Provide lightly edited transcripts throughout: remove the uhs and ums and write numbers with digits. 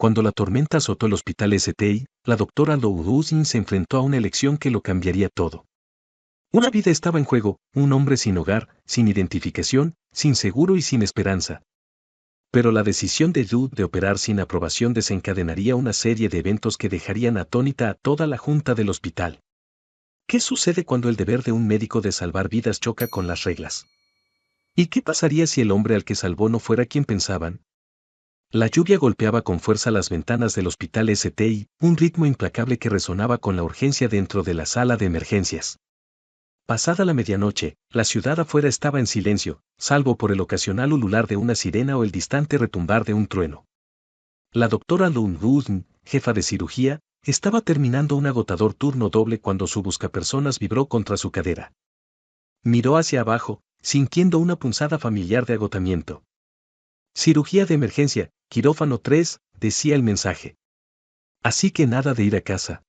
Cuando la tormenta azotó el hospital STI, la doctora Loudousin se enfrentó a una elección que lo cambiaría todo. Una vida estaba en juego, un hombre sin hogar, sin identificación, sin seguro y sin esperanza. Pero la decisión de Jude de operar sin aprobación desencadenaría una serie de eventos que dejarían atónita a toda la junta del hospital. ¿Qué sucede cuando el deber de un médico de salvar vidas choca con las reglas? ¿Y qué pasaría si el hombre al que salvó no fuera quien pensaban? La lluvia golpeaba con fuerza las ventanas del hospital STI, un ritmo implacable que resonaba con la urgencia dentro de la sala de emergencias. Pasada la medianoche, la ciudad afuera estaba en silencio, salvo por el ocasional ulular de una sirena o el distante retumbar de un trueno. La doctora Loudousin, jefa de cirugía, estaba terminando un agotador turno doble cuando su buscapersonas vibró contra su cadera. Miró hacia abajo, sintiendo una punzada familiar de agotamiento. Cirugía de emergencia, quirófano 3, decía el mensaje. Así que nada de ir a casa.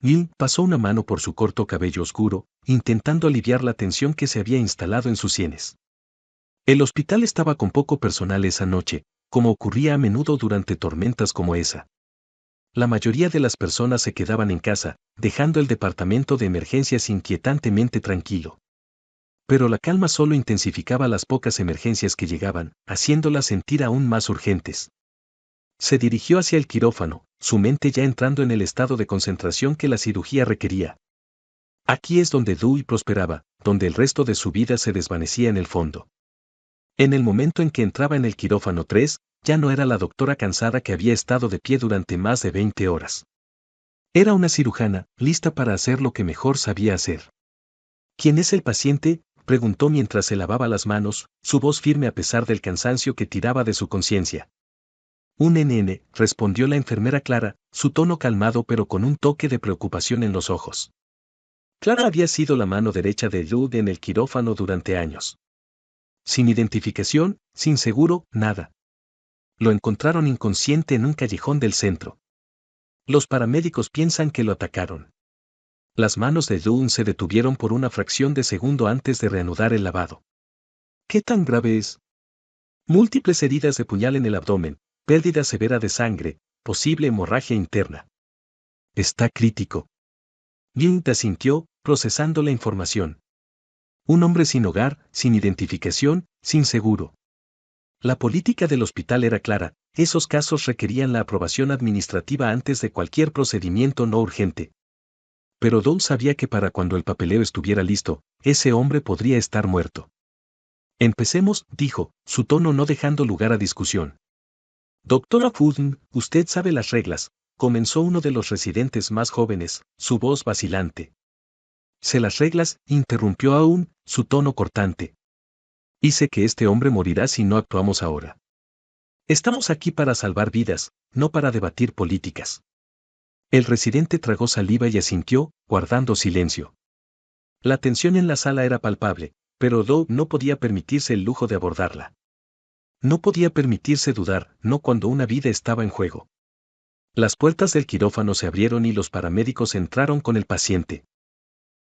Lynn pasó una mano por su corto cabello oscuro, intentando aliviar la tensión que se había instalado en sus sienes. El hospital estaba con poco personal esa noche, como ocurría a menudo durante tormentas como esa. La mayoría de las personas se quedaban en casa, dejando el departamento de emergencias inquietantemente tranquilo. Pero la calma solo intensificaba las pocas emergencias que llegaban, haciéndolas sentir aún más urgentes. Se dirigió hacia el quirófano, su mente ya entrando en el estado de concentración que la cirugía requería. Aquí es donde Dewey prosperaba, donde el resto de su vida se desvanecía en el fondo. En el momento en que entraba en el quirófano 3, ya no era la doctora cansada que había estado de pie durante más de 20 horas. Era una cirujana, lista para hacer lo que mejor sabía hacer. ¿Quién es el paciente?, preguntó mientras se lavaba las manos, su voz firme a pesar del cansancio que tiraba de su conciencia. Un NN, respondió la enfermera Clara, su tono calmado pero con un toque de preocupación en los ojos. Clara había sido la mano derecha de Jude en el quirófano durante años. Sin identificación, sin seguro, nada. Lo encontraron inconsciente en un callejón del centro. Los paramédicos piensan que lo atacaron. Las manos de Jude se detuvieron por una fracción de segundo antes de reanudar el lavado. ¿Qué tan grave es? Múltiples heridas de puñal en el abdomen, pérdida severa de sangre, posible hemorragia interna. Está crítico. Lynn asintió, procesando la información. Un hombre sin hogar, sin identificación, sin seguro. La política del hospital era clara, esos casos requerían la aprobación administrativa antes de cualquier procedimiento no urgente. Pero Dow sabía que para cuando el papeleo estuviera listo, ese hombre podría estar muerto. Empecemos, dijo, su tono no dejando lugar a discusión. Doctora Fulton, usted sabe las reglas, comenzó uno de los residentes más jóvenes, su voz vacilante. Sé las reglas, interrumpió aún, su tono cortante. Y sé que este hombre morirá si no actuamos ahora. Estamos aquí para salvar vidas, no para debatir políticas. El residente tragó saliva y asintió, guardando silencio. La tensión en la sala era palpable, pero Dow no podía permitirse el lujo de abordarla. No podía permitirse dudar, no cuando una vida estaba en juego. Las puertas del quirófano se abrieron y los paramédicos entraron con el paciente.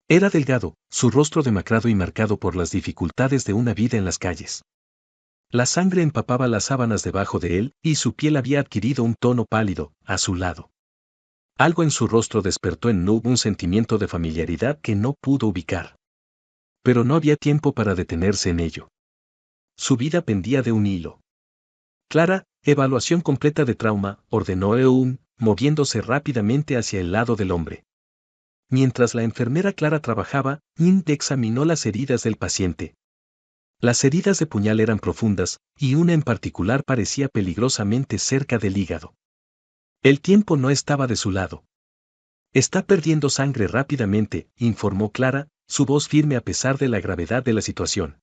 Era delgado, su rostro demacrado y marcado por las dificultades de una vida en las calles. La sangre empapaba las sábanas debajo de él, y su piel había adquirido un tono pálido, azulado. Algo en su rostro despertó en Noob un sentimiento de familiaridad que no pudo ubicar. Pero no había tiempo para detenerse en ello. Su vida pendía de un hilo. Clara, evaluación completa de trauma, ordenó Eun, moviéndose rápidamente hacia el lado del hombre. Mientras la enfermera Clara trabajaba, Int examinó las heridas del paciente. Las heridas de puñal eran profundas, y una en particular parecía peligrosamente cerca del hígado. El tiempo no estaba de su lado. Está perdiendo sangre rápidamente, informó Clara, su voz firme a pesar de la gravedad de la situación.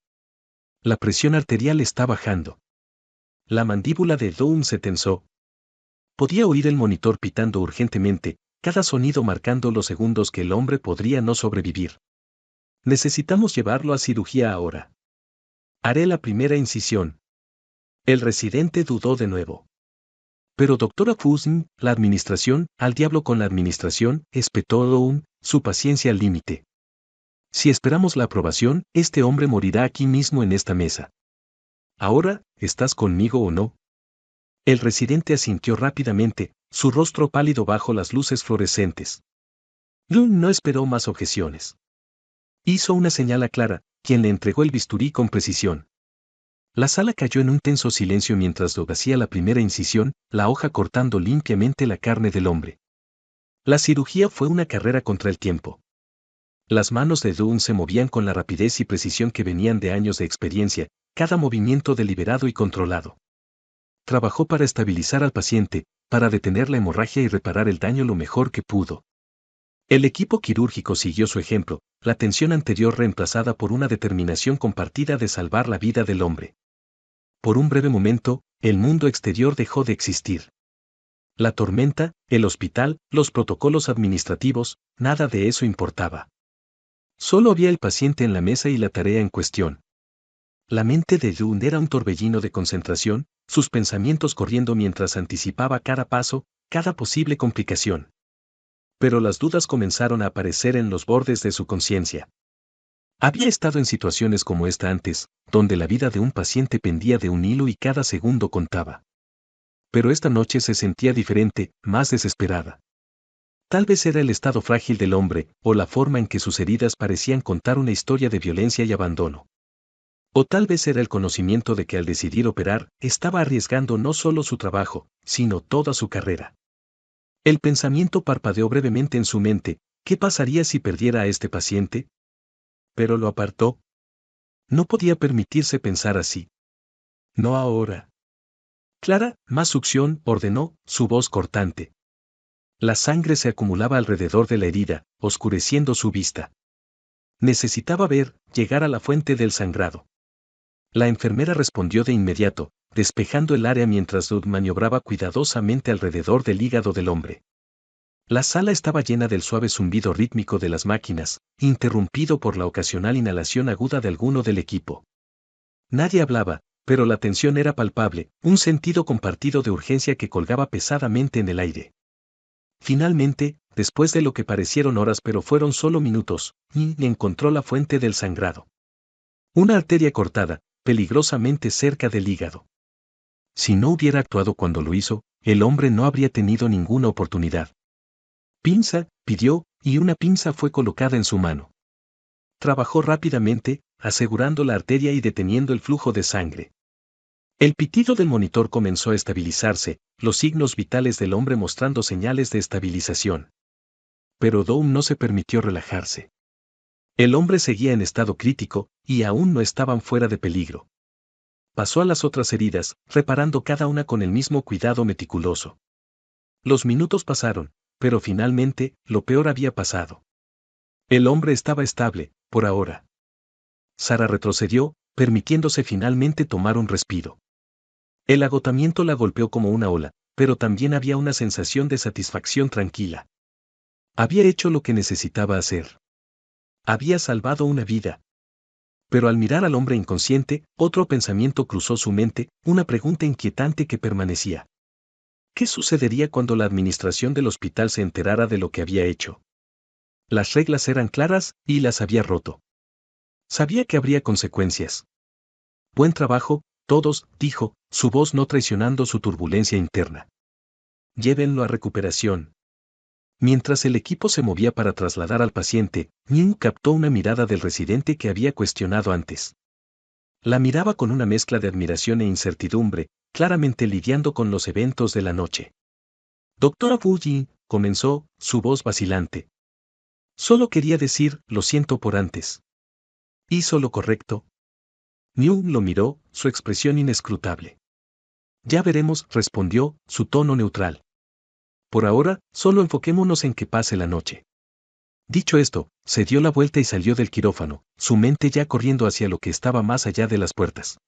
La presión arterial está bajando. La mandíbula de Down se tensó. Podía oír el monitor pitando urgentemente, cada sonido marcando los segundos que el hombre podría no sobrevivir. Necesitamos llevarlo a cirugía ahora. Haré la primera incisión. El residente dudó de nuevo. Pero doctora Fusen, la administración, al diablo con la administración, espetó Down, su paciencia al límite. Si esperamos la aprobación, este hombre morirá aquí mismo en esta mesa. Ahora, ¿estás conmigo o no? El residente asintió rápidamente, su rostro pálido bajo las luces fluorescentes. Lund no esperó más objeciones. Hizo una señal a Clara, quien le entregó el bisturí con precisión. La sala cayó en un tenso silencio mientras Doug hacía la primera incisión, la hoja cortando limpiamente la carne del hombre. La cirugía fue una carrera contra el tiempo. Las manos de Doug se movían con la rapidez y precisión que venían de años de experiencia, cada movimiento deliberado y controlado. Trabajó para estabilizar al paciente, para detener la hemorragia y reparar el daño lo mejor que pudo. El equipo quirúrgico siguió su ejemplo, la tensión anterior reemplazada por una determinación compartida de salvar la vida del hombre. Por un breve momento, el mundo exterior dejó de existir. La tormenta, el hospital, los protocolos administrativos, nada de eso importaba. Solo había el paciente en la mesa y la tarea en cuestión. La mente de Lund era un torbellino de concentración, sus pensamientos corriendo mientras anticipaba cada paso, cada posible complicación. Pero las dudas comenzaron a aparecer en los bordes de su conciencia. Había estado en situaciones como esta antes, donde la vida de un paciente pendía de un hilo y cada segundo contaba. Pero esta noche se sentía diferente, más desesperada. Tal vez era el estado frágil del hombre, o la forma en que sus heridas parecían contar una historia de violencia y abandono. O tal vez era el conocimiento de que al decidir operar, estaba arriesgando no solo su trabajo, sino toda su carrera. El pensamiento parpadeó brevemente en su mente, ¿qué pasaría si perdiera a este paciente? Pero lo apartó. No podía permitirse pensar así. No ahora. Clara, más succión, ordenó, su voz cortante. La sangre se acumulaba alrededor de la herida, oscureciendo su vista. Necesitaba ver, llegar a la fuente del sangrado. La enfermera respondió de inmediato, despejando el área mientras Doug maniobraba cuidadosamente alrededor del hígado del hombre. La sala estaba llena del suave zumbido rítmico de las máquinas, interrumpido por la ocasional inhalación aguda de alguno del equipo. Nadie hablaba, pero la tensión era palpable, un sentido compartido de urgencia que colgaba pesadamente en el aire. Finalmente, después de lo que parecieron horas pero fueron solo minutos, encontró la fuente del sangrado. Una arteria cortada, peligrosamente cerca del hígado. Si no hubiera actuado cuando lo hizo, el hombre no habría tenido ninguna oportunidad. Pinza, pidió, y una pinza fue colocada en su mano. Trabajó rápidamente, asegurando la arteria y deteniendo el flujo de sangre. El pitido del monitor comenzó a estabilizarse, los signos vitales del hombre mostrando señales de estabilización. Pero Doug no se permitió relajarse. El hombre seguía en estado crítico, y aún no estaban fuera de peligro. Pasó a las otras heridas, reparando cada una con el mismo cuidado meticuloso. Los minutos pasaron, pero finalmente, lo peor había pasado. El hombre estaba estable, por ahora. Sara retrocedió, permitiéndose finalmente tomar un respiro. El agotamiento la golpeó como una ola, pero también había una sensación de satisfacción tranquila. Había hecho lo que necesitaba hacer. Había salvado una vida. Pero al mirar al hombre inconsciente, otro pensamiento cruzó su mente, una pregunta inquietante que permanecía. ¿Qué sucedería cuando la administración del hospital se enterara de lo que había hecho? Las reglas eran claras, y las había roto. Sabía que habría consecuencias. Buen trabajo, todos, dijo, su voz no traicionando su turbulencia interna. Llévenlo a recuperación. Mientras el equipo se movía para trasladar al paciente, Ning captó una mirada del residente que había cuestionado antes. La miraba con una mezcla de admiración e incertidumbre, claramente lidiando con los eventos de la noche. Doctora Wu Jin, comenzó, su voz vacilante. Solo quería decir, lo siento por antes. ¿Hizo lo correcto? Niu lo miró, su expresión inescrutable. Ya veremos, respondió, su tono neutral. Por ahora, solo enfoquémonos en que pase la noche. Dicho esto, se dio la vuelta y salió del quirófano, su mente ya corriendo hacia lo que estaba más allá de las puertas.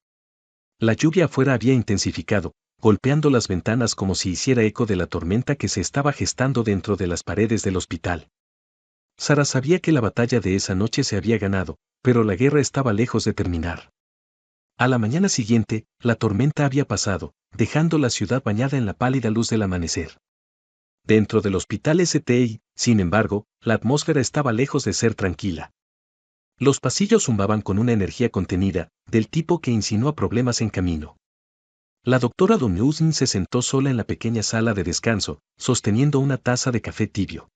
La lluvia afuera había intensificado, golpeando las ventanas como si hiciera eco de la tormenta que se estaba gestando dentro de las paredes del hospital. Sara sabía que la batalla de esa noche se había ganado, pero la guerra estaba lejos de terminar. A la mañana siguiente, la tormenta había pasado, dejando la ciudad bañada en la pálida luz del amanecer. Dentro del hospital STI, sin embargo, la atmósfera estaba lejos de ser tranquila. Los pasillos zumbaban con una energía contenida, del tipo que insinúa problemas en camino. La doctora Downey se sentó sola en la pequeña sala de descanso, sosteniendo una taza de café tibio.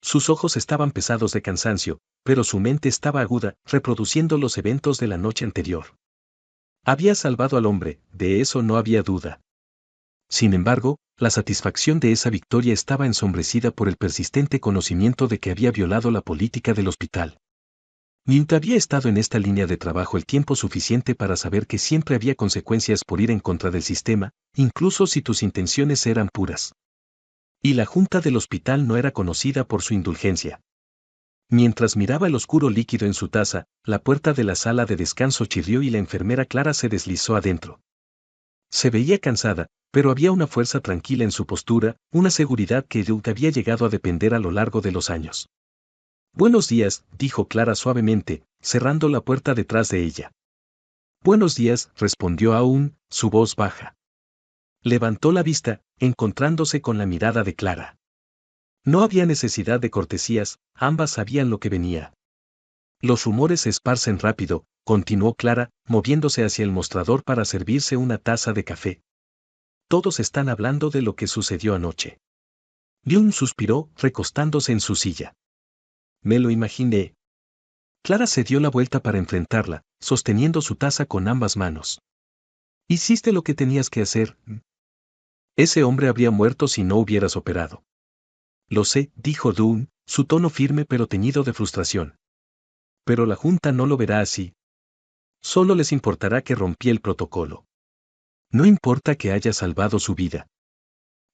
Sus ojos estaban pesados de cansancio, pero su mente estaba aguda, reproduciendo los eventos de la noche anterior. Había salvado al hombre, de eso no había duda. Sin embargo, la satisfacción de esa victoria estaba ensombrecida por el persistente conocimiento de que había violado la política del hospital. Newt había estado en esta línea de trabajo el tiempo suficiente para saber que siempre había consecuencias por ir en contra del sistema, incluso si tus intenciones eran puras. Y la junta del hospital no era conocida por su indulgencia. Mientras miraba el oscuro líquido en su taza, la puerta de la sala de descanso chirrió y la enfermera Clara se deslizó adentro. Se veía cansada, pero había una fuerza tranquila en su postura, una seguridad que Newt había llegado a depender a lo largo de los años. «Buenos días», dijo Clara suavemente, cerrando la puerta detrás de ella. «Buenos días», respondió aún, su voz baja. Levantó la vista, encontrándose con la mirada de Clara. No había necesidad de cortesías, ambas sabían lo que venía. «Los rumores se esparcen rápido», continuó Clara, moviéndose hacia el mostrador para servirse una taza de café. «Todos están hablando de lo que sucedió anoche». Newt suspiró, recostándose en su silla. «Me lo imaginé». Clara se dio la vuelta para enfrentarla, sosteniendo su taza con ambas manos. «Hiciste lo que tenías que hacer. Ese hombre habría muerto si no hubieras operado». «Lo sé», dijo Dunn, su tono firme pero teñido de frustración. «Pero la Junta no lo verá así. Solo les importará que rompí el protocolo. No importa que haya salvado su vida».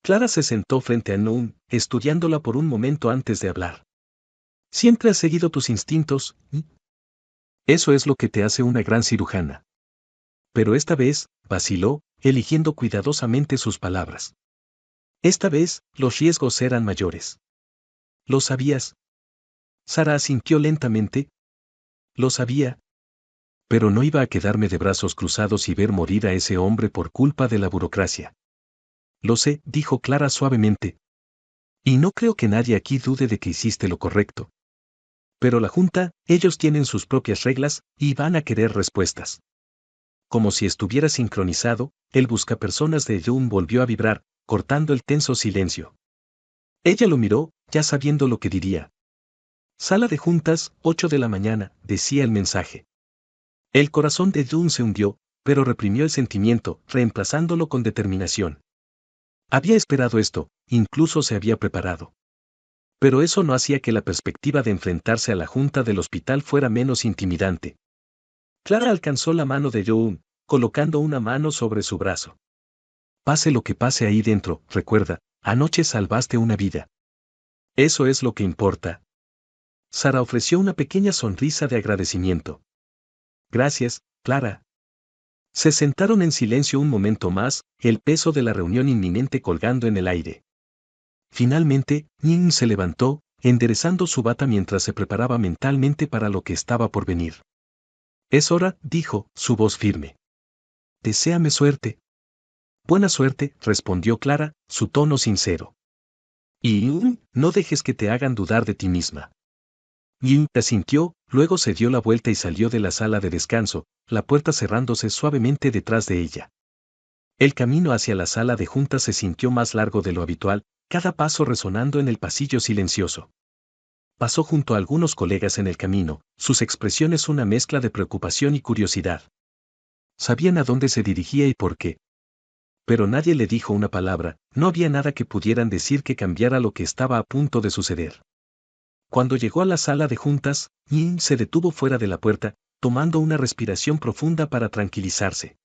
Clara se sentó frente a Dunn, estudiándola por un momento antes de hablar. «Siempre has seguido tus instintos, ¿y? Eso es lo que te hace una gran cirujana». Pero esta vez, vaciló, eligiendo cuidadosamente sus palabras. Esta vez, los riesgos eran mayores. «¿Lo sabías?» Sara asintió lentamente. «Lo sabía. Pero no iba a quedarme de brazos cruzados y ver morir a ese hombre por culpa de la burocracia». «Lo sé», dijo Clara suavemente. «Y no creo que nadie aquí dude de que hiciste lo correcto. Pero la Junta, ellos tienen sus propias reglas, y van a querer respuestas». Como si estuviera sincronizado, el buscapersonas de June volvió a vibrar, cortando el tenso silencio. Ella lo miró, ya sabiendo lo que diría. «Sala de juntas, 8 de la mañana», decía el mensaje. El corazón de June se hundió, pero reprimió el sentimiento, reemplazándolo con determinación. Había esperado esto, incluso se había preparado. Pero eso no hacía que la perspectiva de enfrentarse a la junta del hospital fuera menos intimidante. Clara alcanzó la mano de June, colocando una mano sobre su brazo. «Pase lo que pase ahí dentro, recuerda, anoche salvaste una vida. Eso es lo que importa». Sara ofreció una pequeña sonrisa de agradecimiento. «Gracias, Clara». Se sentaron en silencio un momento más, el peso de la reunión inminente colgando en el aire. Finalmente, Nin se levantó, enderezando su bata mientras se preparaba mentalmente para lo que estaba por venir. «Es hora», dijo, su voz firme. «Deséame suerte». «Buena suerte», respondió Clara, su tono sincero. «Y no dejes que te hagan dudar de ti misma». Yin asintió, luego se dio la vuelta y salió de la sala de descanso, la puerta cerrándose suavemente detrás de ella. El camino hacia la sala de juntas se sintió más largo de lo habitual, cada paso resonando en el pasillo silencioso. Pasó junto a algunos colegas en el camino, sus expresiones una mezcla de preocupación y curiosidad. Sabían a dónde se dirigía y por qué. Pero nadie le dijo una palabra, no había nada que pudieran decir que cambiara lo que estaba a punto de suceder. Cuando llegó a la sala de juntas, Yin se detuvo fuera de la puerta, tomando una respiración profunda para tranquilizarse.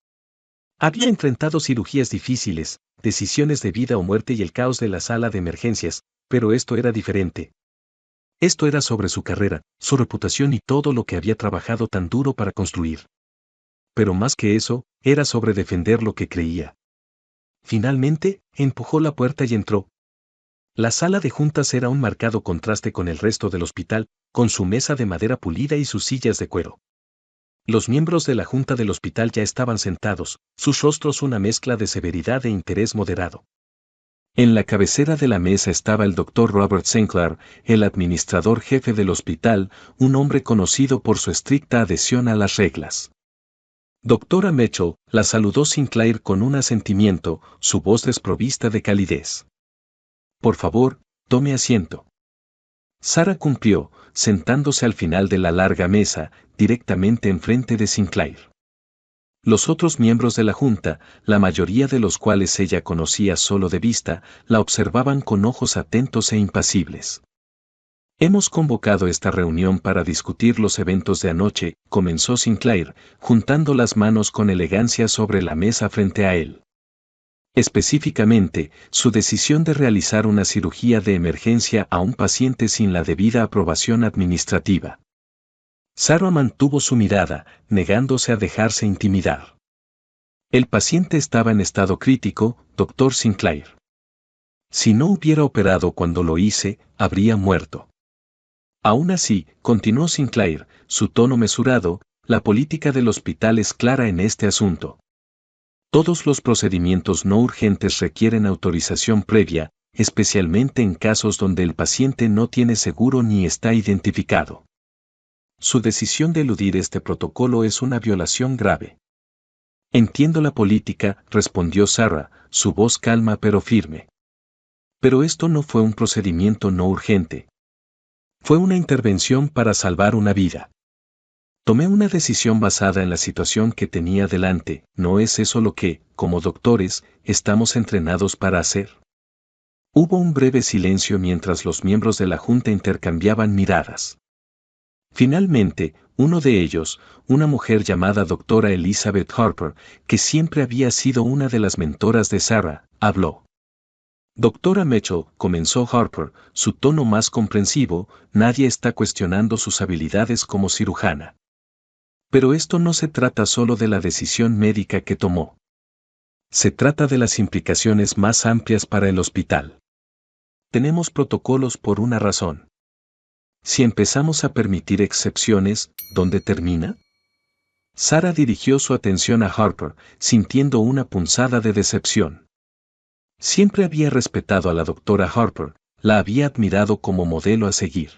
Había enfrentado cirugías difíciles, decisiones de vida o muerte y el caos de la sala de emergencias, pero esto era diferente. Esto era sobre su carrera, su reputación y todo lo que había trabajado tan duro para construir. Pero más que eso, era sobre defender lo que creía. Finalmente, empujó la puerta y entró. La sala de juntas era un marcado contraste con el resto del hospital, con su mesa de madera pulida y sus sillas de cuero. Los miembros de la junta del hospital ya estaban sentados, sus rostros una mezcla de severidad e interés moderado. En la cabecera de la mesa estaba el Dr. Robert Sinclair, el administrador jefe del hospital, un hombre conocido por su estricta adhesión a las reglas. Doctora Mitchell, la saludó Sinclair con un asentimiento, su voz desprovista de calidez. Por favor, tome asiento. Sarah cumplió, sentándose al final de la larga mesa, directamente enfrente de Sinclair. Los otros miembros de la junta, la mayoría de los cuales ella conocía solo de vista, la observaban con ojos atentos e impasibles. Hemos convocado esta reunión para discutir los eventos de anoche, comenzó Sinclair, juntando las manos con elegancia sobre la mesa frente a él. Específicamente, su decisión de realizar una cirugía de emergencia a un paciente sin la debida aprobación administrativa. Sarah mantuvo su mirada, negándose a dejarse intimidar. El paciente estaba en estado crítico, doctor Sinclair. Si no hubiera operado cuando lo hice, habría muerto. Aún así, continuó Sinclair, su tono mesurado, la política del hospital es clara en este asunto. Todos los procedimientos no urgentes requieren autorización previa, especialmente en casos donde el paciente no tiene seguro ni está identificado. Su decisión de eludir este protocolo es una violación grave. Entiendo la política, respondió Sarah, su voz calma pero firme. Pero esto no fue un procedimiento no urgente. Fue una intervención para salvar una vida. Tomé una decisión basada en la situación que tenía delante, ¿no es eso lo que, como doctores, estamos entrenados para hacer? Hubo un breve silencio mientras los miembros de la junta intercambiaban miradas. Finalmente, uno de ellos, una mujer llamada doctora Elizabeth Harper, que siempre había sido una de las mentoras de Sarah, habló. Doctora Mitchell, comenzó Harper, su tono más comprensivo, nadie está cuestionando sus habilidades como cirujana. Pero esto no se trata solo de la decisión médica que tomó. Se trata de las implicaciones más amplias para el hospital. Tenemos protocolos por una razón. Si empezamos a permitir excepciones, ¿dónde termina? Sarah dirigió su atención a Harper, sintiendo una punzada de decepción. Siempre había respetado a la doctora Harper, la había admirado como modelo a seguir.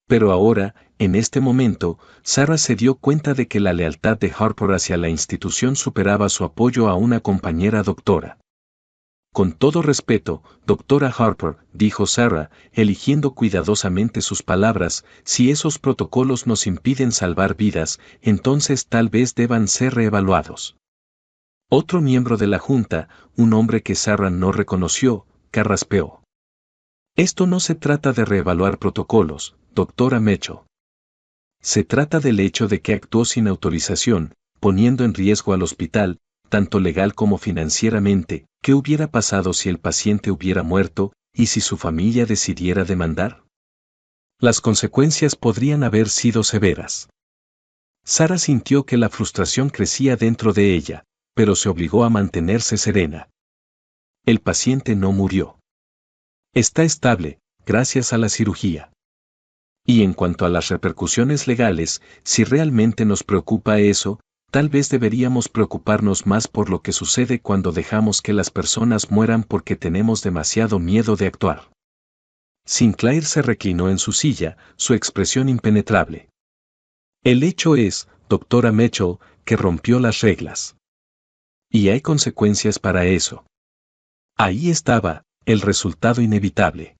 Pero ahora, en este momento, Sarah se dio cuenta de que la lealtad de Harper hacia la institución superaba su apoyo a una compañera doctora. Con todo respeto, doctora Harper, dijo Sarah, eligiendo cuidadosamente sus palabras, si esos protocolos nos impiden salvar vidas, entonces tal vez deban ser reevaluados. Otro miembro de la junta, un hombre que Sarah no reconoció, carraspeó. Esto no se trata de reevaluar protocolos, doctora Mitchell. Se trata del hecho de que actuó sin autorización, poniendo en riesgo al hospital, tanto legal como financieramente. ¿Qué hubiera pasado si el paciente hubiera muerto, y si su familia decidiera demandar? Las consecuencias podrían haber sido severas. Sarah sintió que la frustración crecía dentro de ella, pero se obligó a mantenerse serena. El paciente no murió. Está estable, gracias a la cirugía. Y en cuanto a las repercusiones legales, si realmente nos preocupa eso, tal vez deberíamos preocuparnos más por lo que sucede cuando dejamos que las personas mueran porque tenemos demasiado miedo de actuar. Sinclair se reclinó en su silla, su expresión impenetrable. El hecho es, doctora Mitchell, que rompió las reglas. Y hay consecuencias para eso. Ahí estaba, el resultado inevitable.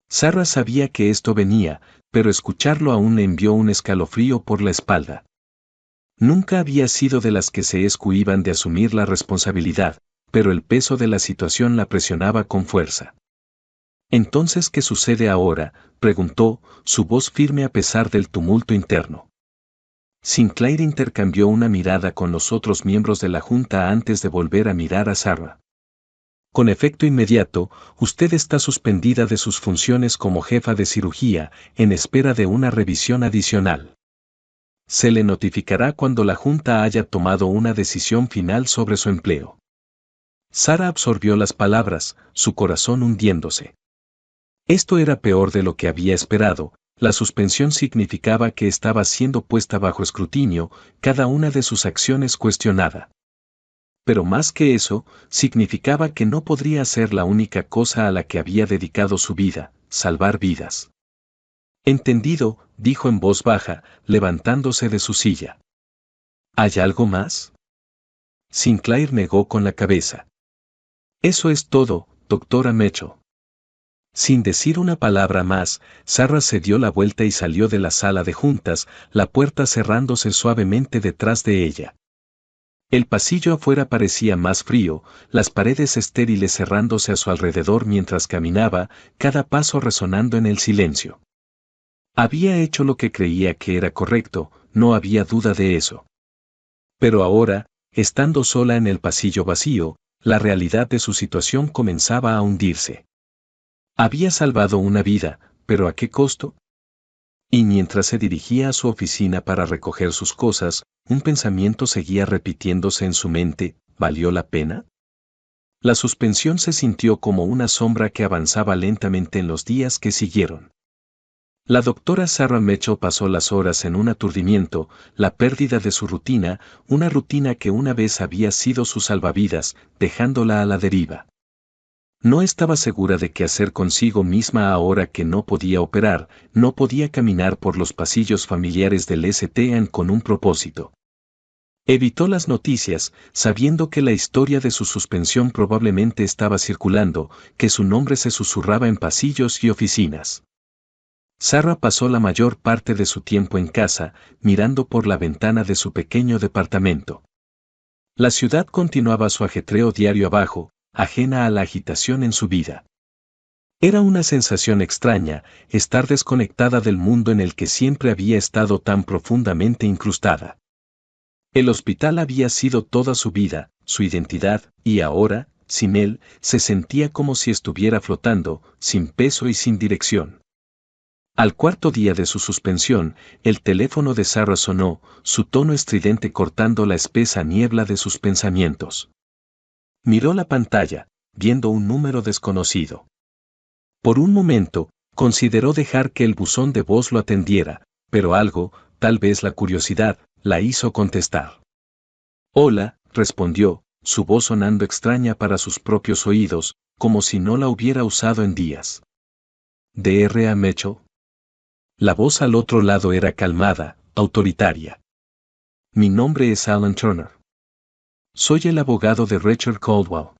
Sarah sabía que esto venía, pero escucharlo aún le envió un escalofrío por la espalda. Nunca había sido de las que se escuían de asumir la responsabilidad, pero el peso de la situación la presionaba con fuerza. ¿Entonces qué sucede ahora?, preguntó, su voz firme a pesar del tumulto interno. Sinclair intercambió una mirada con los otros miembros de la junta antes de volver a mirar a Sarah. Con efecto inmediato, usted está suspendida de sus funciones como jefa de cirugía, en espera de una revisión adicional. Se le notificará cuando la junta haya tomado una decisión final sobre su empleo. Sarah absorbió las palabras, su corazón hundiéndose. Esto era peor de lo que había esperado. La suspensión significaba que estaba siendo puesta bajo escrutinio, cada una de sus acciones cuestionada. Pero más que eso, significaba que no podría ser la única cosa a la que había dedicado su vida, salvar vidas. Entendido, dijo en voz baja, levantándose de su silla. ¿Hay algo más? Sinclair negó con la cabeza. Eso es todo, doctora Mitchell. Sin decir una palabra más, Sarah se dio la vuelta y salió de la sala de juntas, la puerta cerrándose suavemente detrás de ella. El pasillo afuera parecía más frío, las paredes estériles cerrándose a su alrededor mientras caminaba, cada paso resonando en el silencio. Había hecho lo que creía que era correcto, no había duda de eso. Pero ahora, estando sola en el pasillo vacío, la realidad de su situación comenzaba a hundirse. Había salvado una vida, pero ¿a qué costo? Y mientras se dirigía a su oficina para recoger sus cosas, un pensamiento seguía repitiéndose en su mente, ¿valió la pena? La suspensión se sintió como una sombra que avanzaba lentamente en los días que siguieron. La doctora Sarah Mitchell pasó las horas en un aturdimiento, la pérdida de su rutina, una rutina que una vez había sido su salvavidas, dejándola a la deriva. No estaba segura de qué hacer consigo misma ahora que no podía operar, no podía caminar por los pasillos familiares del STN con un propósito. Evitó las noticias, sabiendo que la historia de su suspensión probablemente estaba circulando, que su nombre se susurraba en pasillos y oficinas. Sarah pasó la mayor parte de su tiempo en casa, mirando por la ventana de su pequeño departamento. La ciudad continuaba su ajetreo diario abajo, ajena a la agitación en su vida. Era una sensación extraña, estar desconectada del mundo en el que siempre había estado tan profundamente incrustada. El hospital había sido toda su vida, su identidad, y ahora, sin él, se sentía como si estuviera flotando, sin peso y sin dirección. Al cuarto día de su suspensión, el teléfono de Sarah sonó, su tono estridente cortando la espesa niebla de sus pensamientos. Miró la pantalla, viendo un número desconocido. Por un momento, consideró dejar que el buzón de voz lo atendiera, pero algo, tal vez la curiosidad, la hizo contestar. Hola, respondió, su voz sonando extraña para sus propios oídos, como si no la hubiera usado en días. ¿Dr. Mitchell? La voz al otro lado era calmada, autoritaria. Mi nombre es Alan Turner. Soy el abogado de Richard Caldwell.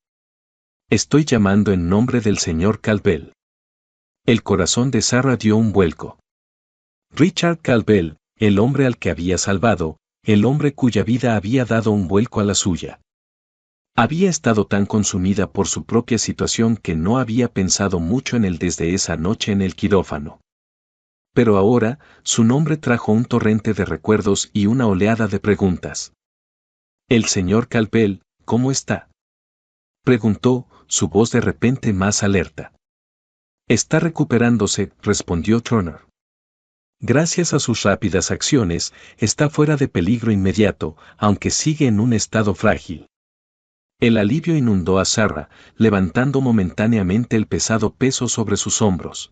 Estoy llamando en nombre del señor Caldwell. El corazón de Sarah dio un vuelco. Richard Caldwell, el hombre al que había salvado, el hombre cuya vida había dado un vuelco a la suya. Había estado tan consumida por su propia situación que no había pensado mucho en él desde esa noche en el quirófano. Pero ahora, su nombre trajo un torrente de recuerdos y una oleada de preguntas. El señor Caldwell, ¿cómo está? Preguntó, su voz de repente más alerta. Está recuperándose, respondió Turner. Gracias a sus rápidas acciones, está fuera de peligro inmediato, aunque sigue en un estado frágil. El alivio inundó a Sarah, levantando momentáneamente el pesado peso sobre sus hombros.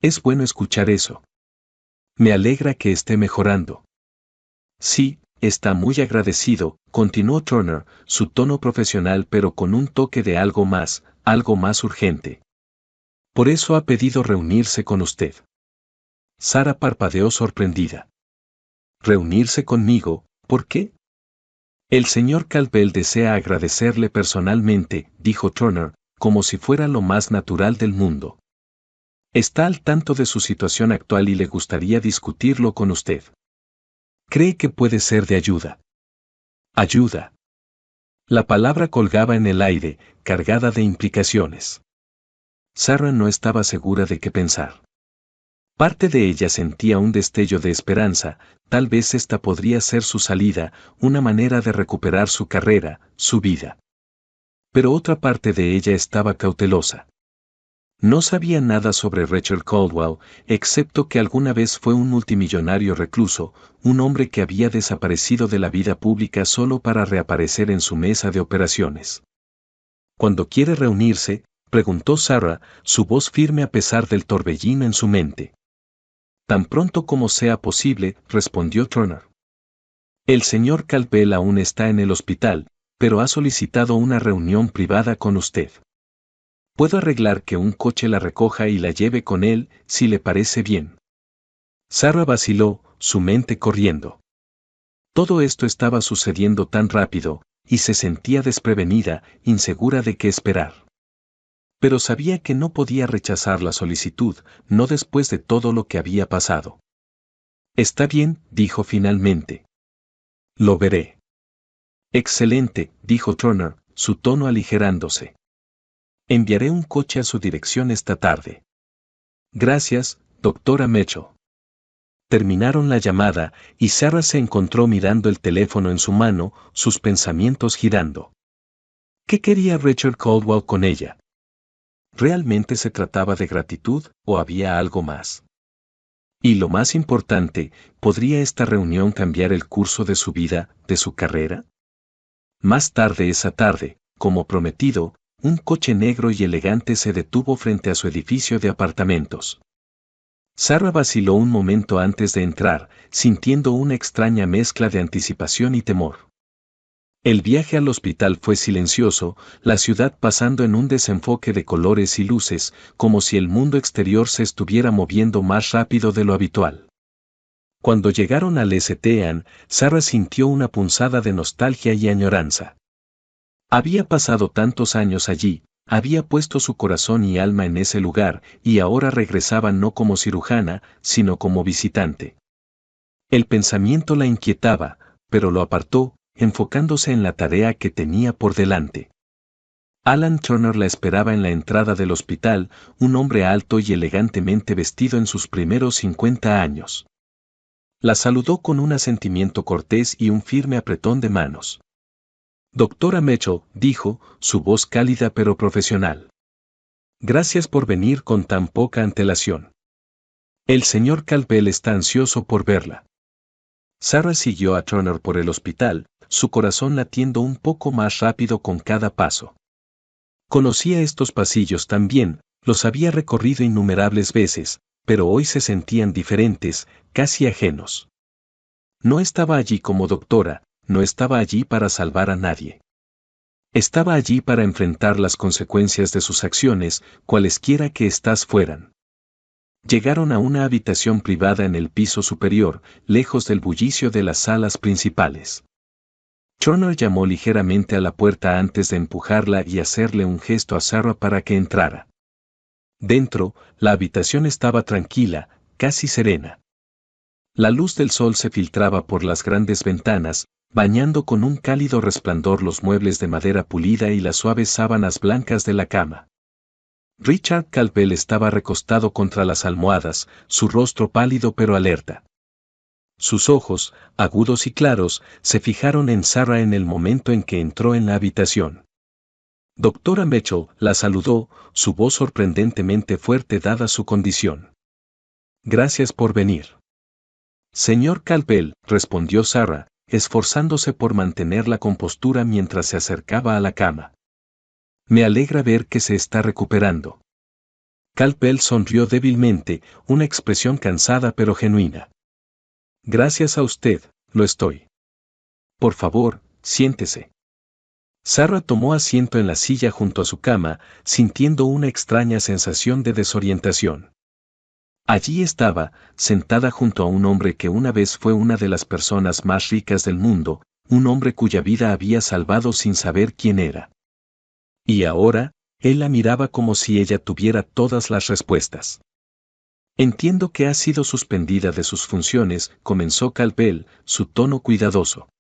Es bueno escuchar eso. Me alegra que esté mejorando. Sí, está muy agradecido, continuó Turner, su tono profesional pero con un toque de algo más urgente. Por eso ha pedido reunirse con usted. Sarah parpadeó sorprendida. ¿Reunirse conmigo? ¿Por qué? El señor Caldwell desea agradecerle personalmente, dijo Turner, como si fuera lo más natural del mundo. Está al tanto de su situación actual y le gustaría discutirlo con usted. ¿Cree que puede ser de ayuda? Ayuda. La palabra colgaba en el aire, cargada de implicaciones. Sarah no estaba segura de qué pensar. Parte de ella sentía un destello de esperanza, tal vez esta podría ser su salida, una manera de recuperar su carrera, su vida. Pero otra parte de ella estaba cautelosa. No sabía nada sobre Richard Caldwell, excepto que alguna vez fue un multimillonario recluso, un hombre que había desaparecido de la vida pública solo para reaparecer en su mesa de operaciones. ¿Cuándo quiere reunirse?, preguntó Sarah, su voz firme a pesar del torbellino en su mente. Tan pronto como sea posible, respondió Turner. El señor Caldwell aún está en el hospital, pero ha solicitado una reunión privada con usted. Puedo arreglar que un coche la recoja y la lleve con él, si le parece bien. Sarah vaciló, su mente corriendo. Todo esto estaba sucediendo tan rápido, y se sentía desprevenida, insegura de qué esperar. Pero sabía que no podía rechazar la solicitud, no después de todo lo que había pasado. Está bien, dijo finalmente. Lo veré. Excelente, dijo Turner, su tono aligerándose. Enviaré un coche a su dirección esta tarde. Gracias, doctora Mitchell. Terminaron la llamada, y Sarah se encontró mirando el teléfono en su mano, sus pensamientos girando. ¿Qué quería Richard Caldwell con ella? ¿Realmente se trataba de gratitud o había algo más? Y lo más importante, ¿podría esta reunión cambiar el curso de su vida, de su carrera? Más tarde esa tarde, como prometido, un coche negro y elegante se detuvo frente a su edificio de apartamentos. Sarah vaciló un momento antes de entrar, sintiendo una extraña mezcla de anticipación y temor. El viaje al hospital fue silencioso, la ciudad pasando en un desenfoque de colores y luces, como si el mundo exterior se estuviera moviendo más rápido de lo habitual. Cuando llegaron al St. Anne, Sarah sintió una punzada de nostalgia y añoranza. Había pasado tantos años allí, había puesto su corazón y alma en ese lugar, y ahora regresaba no como cirujana, sino como visitante. El pensamiento la inquietaba, pero lo apartó, enfocándose en la tarea que tenía por delante. Alan Turner la esperaba en la entrada del hospital, un hombre alto y elegantemente vestido en sus primeros 50 años. La saludó con un asentimiento cortés y un firme apretón de manos. Doctora Mitchell, dijo, su voz cálida pero profesional. Gracias por venir con tan poca antelación. El señor Caldwell está ansioso por verla. Sarah siguió a Turner por el hospital, su corazón latiendo un poco más rápido con cada paso. Conocía estos pasillos tan bien, los había recorrido innumerables veces, pero hoy se sentían diferentes, casi ajenos. No estaba allí como doctora, no estaba allí para salvar a nadie. Estaba allí para enfrentar las consecuencias de sus acciones, cualesquiera que éstas fueran. Llegaron a una habitación privada en el piso superior, lejos del bullicio de las salas principales. Turner llamó ligeramente a la puerta antes de empujarla y hacerle un gesto a Sarah para que entrara. Dentro, la habitación estaba tranquila, casi serena. La luz del sol se filtraba por las grandes ventanas, bañando con un cálido resplandor los muebles de madera pulida y las suaves sábanas blancas de la cama. Richard Caldwell estaba recostado contra las almohadas, su rostro pálido pero alerta. Sus ojos, agudos y claros, se fijaron en Sarah en el momento en que entró en la habitación. Doctora Mitchell la saludó, su voz sorprendentemente fuerte dada su condición. Gracias por venir. Señor Caldwell, respondió Sarah, esforzándose por mantener la compostura mientras se acercaba a la cama. Me alegra ver que se está recuperando. Caldwell sonrió débilmente, una expresión cansada pero genuina. Gracias a usted, lo estoy. Por favor, siéntese. Sarah tomó asiento en la silla junto a su cama, sintiendo una extraña sensación de desorientación. Allí estaba, sentada junto a un hombre que una vez fue una de las personas más ricas del mundo, un hombre cuya vida había salvado sin saber quién era. Y ahora, él la miraba como si ella tuviera todas las respuestas. Entiendo que ha sido suspendida de sus funciones, comenzó Caldwell, su tono cuidadoso.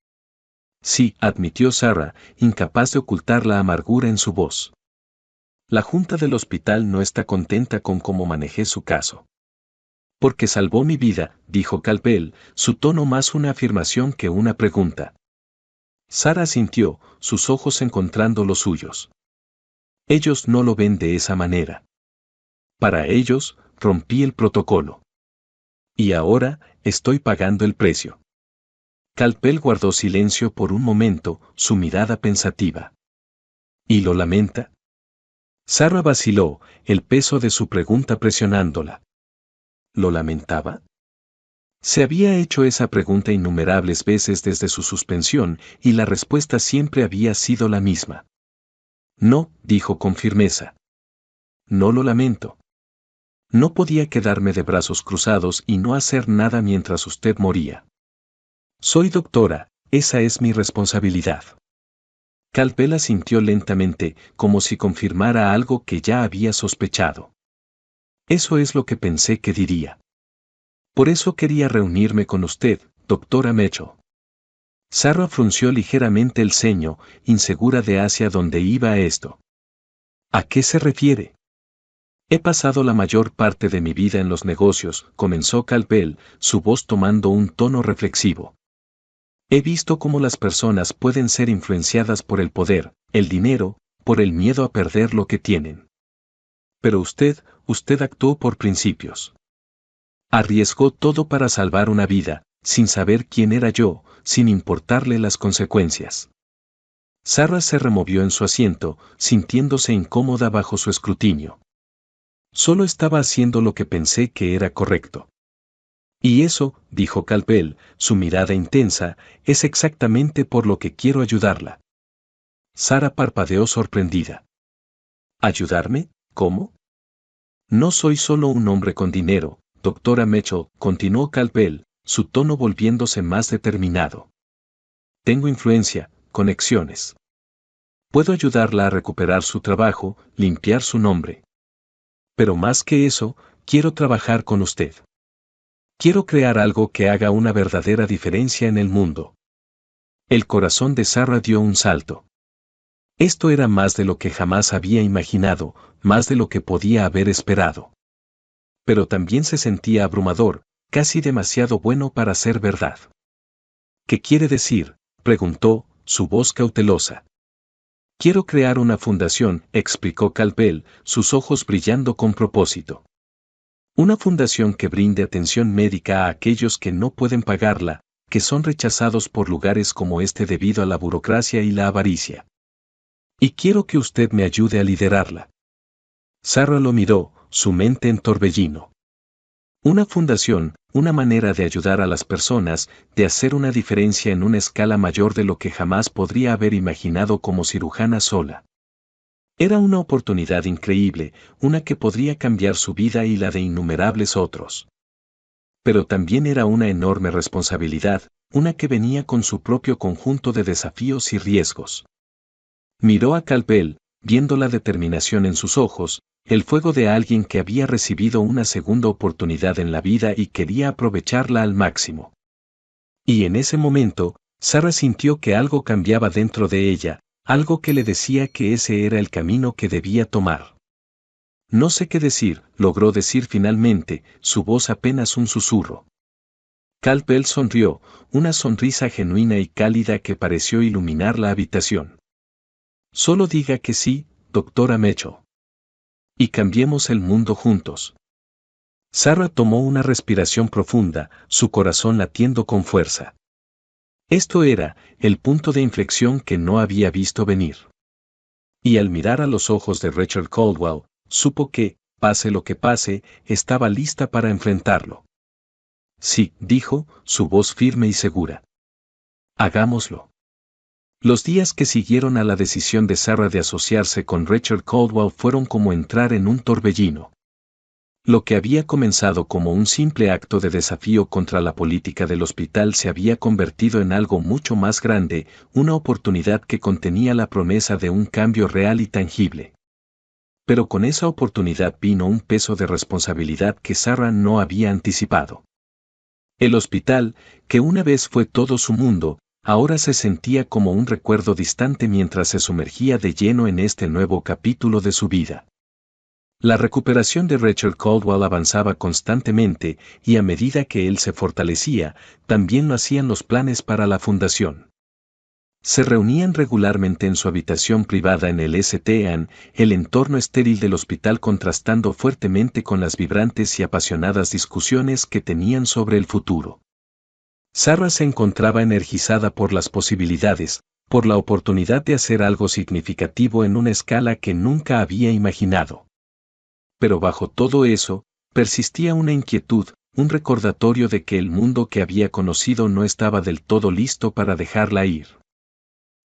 Sí, admitió Sarah, incapaz de ocultar la amargura en su voz. La junta del hospital no está contenta con cómo manejé su caso. Porque salvó mi vida, dijo Caldwell, su tono más una afirmación que una pregunta. Sarah asintió, sus ojos encontrando los suyos. Ellos no lo ven de esa manera. Para ellos, rompí el protocolo. Y ahora, estoy pagando el precio. Caldwell guardó silencio por un momento, su mirada pensativa. ¿Y lo lamenta? Sarah vaciló, el peso de su pregunta presionándola. ¿Lo lamentaba? Se había hecho esa pregunta innumerables veces desde su suspensión, y la respuesta siempre había sido la misma. No, dijo con firmeza. No lo lamento. No podía quedarme de brazos cruzados y no hacer nada mientras usted moría. Soy doctora, esa es mi responsabilidad. Caldwell asintió lentamente, como si confirmara algo que ya había sospechado. Eso es lo que pensé que diría. Por eso quería reunirme con usted, doctora Mitchell. Sarah frunció ligeramente el ceño, insegura de hacia dónde iba esto. ¿A qué se refiere? He pasado la mayor parte de mi vida en los negocios, comenzó Caldwell, su voz tomando un tono reflexivo. He visto cómo las personas pueden ser influenciadas por el poder, el dinero, por el miedo a perder lo que tienen. Pero usted actuó por principios. Arriesgó todo para salvar una vida, sin saber quién era yo, sin importarle las consecuencias. Sarah se removió en su asiento, sintiéndose incómoda bajo su escrutinio. Solo estaba haciendo lo que pensé que era correcto. Y eso, dijo Caldwell, su mirada intensa, es exactamente por lo que quiero ayudarla. Sarah parpadeó sorprendida. ¿Ayudarme? ¿Cómo? No soy solo un hombre con dinero, doctora Mitchell, continuó Caldwell, su tono volviéndose más determinado. Tengo influencia, conexiones. Puedo ayudarla a recuperar su trabajo, limpiar su nombre. Pero más que eso, quiero trabajar con usted. Quiero crear algo que haga una verdadera diferencia en el mundo. El corazón de Sarah dio un salto. Esto era más de lo que jamás había imaginado, más de lo que podía haber esperado. Pero también se sentía abrumador, casi demasiado bueno para ser verdad. ¿Qué quiere decir?, preguntó, su voz cautelosa. Quiero crear una fundación, explicó Caldwell, sus ojos brillando con propósito. Una fundación que brinde atención médica a aquellos que no pueden pagarla, que son rechazados por lugares como este debido a la burocracia y la avaricia. Y quiero que usted me ayude a liderarla. Sarah lo miró, su mente en torbellino. Una fundación, una manera de ayudar a las personas, de hacer una diferencia en una escala mayor de lo que jamás podría haber imaginado como cirujana sola. Era una oportunidad increíble, una que podría cambiar su vida y la de innumerables otros. Pero también era una enorme responsabilidad, una que venía con su propio conjunto de desafíos y riesgos. Miró a Caldwell, viendo la determinación en sus ojos, el fuego de alguien que había recibido una segunda oportunidad en la vida y quería aprovecharla al máximo. Y en ese momento, Sarah sintió que algo cambiaba dentro de ella, algo que le decía que ese era el camino que debía tomar. No sé qué decir, logró decir finalmente, su voz apenas un susurro. Caldwell sonrió, una sonrisa genuina y cálida que pareció iluminar la habitación. Solo diga que sí, doctora Mitchell. Y cambiemos el mundo juntos. Sarah tomó una respiración profunda, su corazón latiendo con fuerza. Esto era el punto de inflexión que no había visto venir. Y al mirar a los ojos de Rachel Caldwell, supo que, pase lo que pase, estaba lista para enfrentarlo. Sí, dijo, su voz firme y segura. Hagámoslo. Los días que siguieron a la decisión de Sarah de asociarse con Rachel Caldwell fueron como entrar en un torbellino. Lo que había comenzado como un simple acto de desafío contra la política del hospital se había convertido en algo mucho más grande, una oportunidad que contenía la promesa de un cambio real y tangible. Pero con esa oportunidad vino un peso de responsabilidad que Sarah no había anticipado. El hospital, que una vez fue todo su mundo, ahora se sentía como un recuerdo distante mientras se sumergía de lleno en este nuevo capítulo de su vida. La recuperación de Rachel Caldwell avanzaba constantemente y a medida que él se fortalecía, también lo hacían los planes para la fundación. Se reunían regularmente en su habitación privada en el STAN, el entorno estéril del hospital contrastando fuertemente con las vibrantes y apasionadas discusiones que tenían sobre el futuro. Sarah se encontraba energizada por las posibilidades, por la oportunidad de hacer algo significativo en una escala que nunca había imaginado. Pero bajo todo eso, persistía una inquietud, un recordatorio de que el mundo que había conocido no estaba del todo listo para dejarla ir.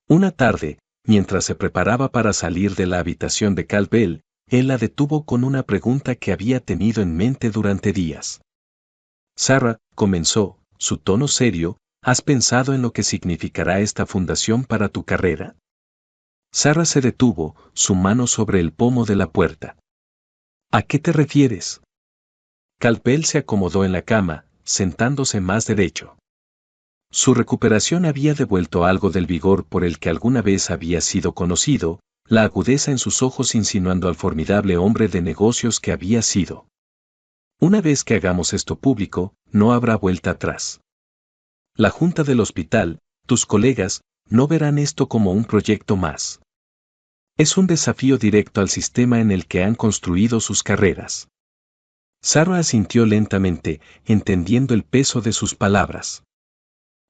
Una tarde, mientras se preparaba para salir de la habitación de Caldwell, él la detuvo con una pregunta que había tenido en mente durante días. Sarah, comenzó, su tono serio, ¿has pensado en lo que significará esta fundación para tu carrera? Sarah se detuvo, su mano sobre el pomo de la puerta. ¿A qué te refieres? Caldwell se acomodó en la cama, sentándose más derecho. Su recuperación había devuelto algo del vigor por el que alguna vez había sido conocido, la agudeza en sus ojos insinuando al formidable hombre de negocios que había sido. Una vez que hagamos esto público, no habrá vuelta atrás. La junta del hospital, tus colegas, no verán esto como un proyecto más. Es un desafío directo al sistema en el que han construido sus carreras. Sarah asintió lentamente, entendiendo el peso de sus palabras.